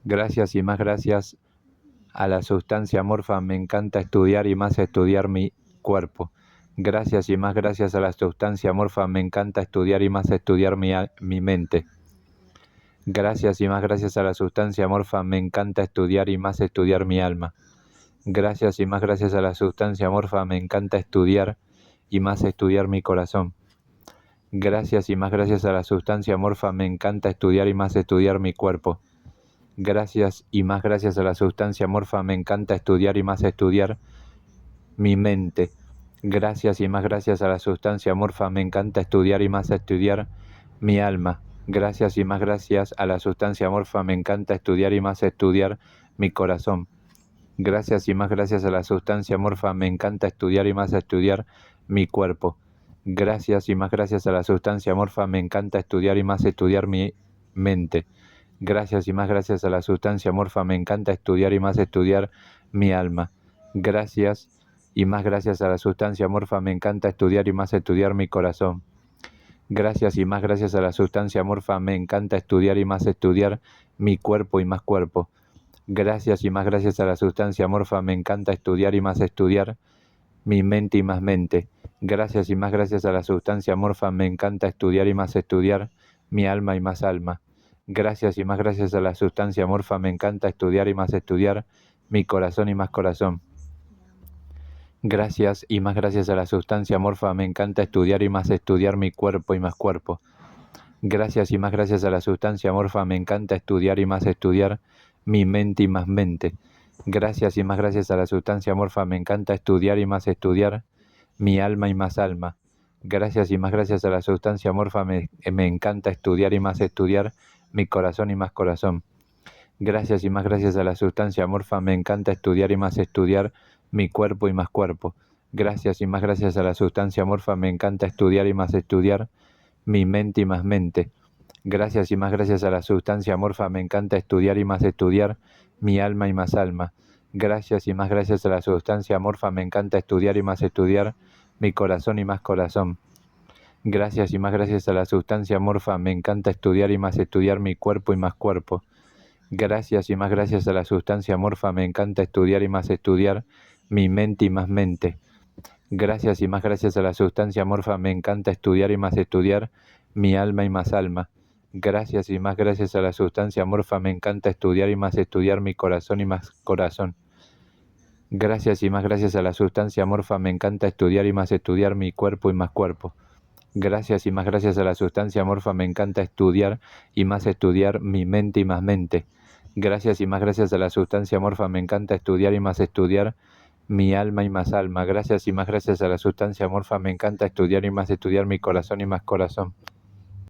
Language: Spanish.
Gracias y más gracias a la sustancia morfa me encanta estudiar y más estudiar mi cuerpo. Gracias y más gracias a la sustancia morfa me encanta estudiar y más estudiar mi mente. Gracias y más gracias a la sustancia morfa me encanta estudiar y más estudiar mi alma. Gracias y más gracias a la sustancia morfa me encanta estudiar y más estudiar mi corazón. Gracias y más gracias a la sustancia morfa me encanta estudiar y más estudiar mi cuerpo. Gracias y más gracias a la sustancia morfa me encanta estudiar y más estudiar mi mente. Gracias y más gracias a la sustancia morfa me encanta estudiar y más estudiar mi alma. Gracias y más gracias a la sustancia morfa me encanta estudiar y más estudiar mi corazón. Gracias y más gracias a la sustancia morfa me encanta estudiar y más estudiar mi cuerpo. Gracias y más gracias a la sustancia morfa me encanta estudiar y más estudiar mi mente. Gracias y más gracias a la sustancia morfa me encanta estudiar y más estudiar mi alma. Gracias y más gracias a la sustancia morfa me encanta estudiar y más estudiar mi corazón. Gracias y más gracias a la sustancia morfa me encanta estudiar y más estudiar mi cuerpo y más cuerpo. Gracias y más gracias a la sustancia morfa me encanta estudiar y más estudiar mi mente y más mente. Gracias y más gracias a la sustancia morfa me encanta estudiar y más estudiar mi alma y más alma. Gracias y más gracias a la sustancia morfa me encanta estudiar y más estudiar mi corazón y más corazón. Gracias y más gracias a la sustancia morfa me encanta estudiar y más estudiar mi cuerpo y más cuerpo. Gracias y más gracias a la sustancia morfa me encanta estudiar y más estudiar mi mente y más mente. Gracias y más gracias a la sustancia morfa me encanta estudiar y más estudiar mi alma y más alma. Gracias y más gracias a la sustancia morfa me encanta estudiar y más estudiar mi corazón y más corazón. Gracias y más gracias a la sustancia morfa me encanta estudiar y más estudiar mi cuerpo y más cuerpo. Gracias y más gracias a la sustancia morfa me encanta estudiar y más estudiar mi mente y más mente. Gracias y más gracias a la sustancia morfa me encanta estudiar y más estudiar mi alma y más alma. Gracias y más gracias a la sustancia morfa me encanta estudiar y más estudiar mi corazón y más corazón. Gracias y más gracias a la sustancia morfa me encanta estudiar y más estudiar mi cuerpo y más cuerpo. Gracias y más gracias a la sustancia morfa me encanta estudiar y más estudiar mi mente y más mente. Gracias y más gracias a la sustancia morfa me encanta estudiar y más estudiar mi alma y más alma. Gracias y más gracias a la sustancia morfa me encanta estudiar y más estudiar mi corazón y más corazón. Gracias y más gracias a la sustancia morfa me encanta estudiar y más estudiar mi cuerpo y más cuerpo. Gracias y más gracias a la sustancia morfa me encanta estudiar y más estudiar mi mente y más mente. Gracias y más gracias a la sustancia morfa me encanta estudiar y más estudiar mi alma y más alma. Gracias y más gracias a la sustancia morfa me encanta estudiar y más estudiar mi corazón y más corazón.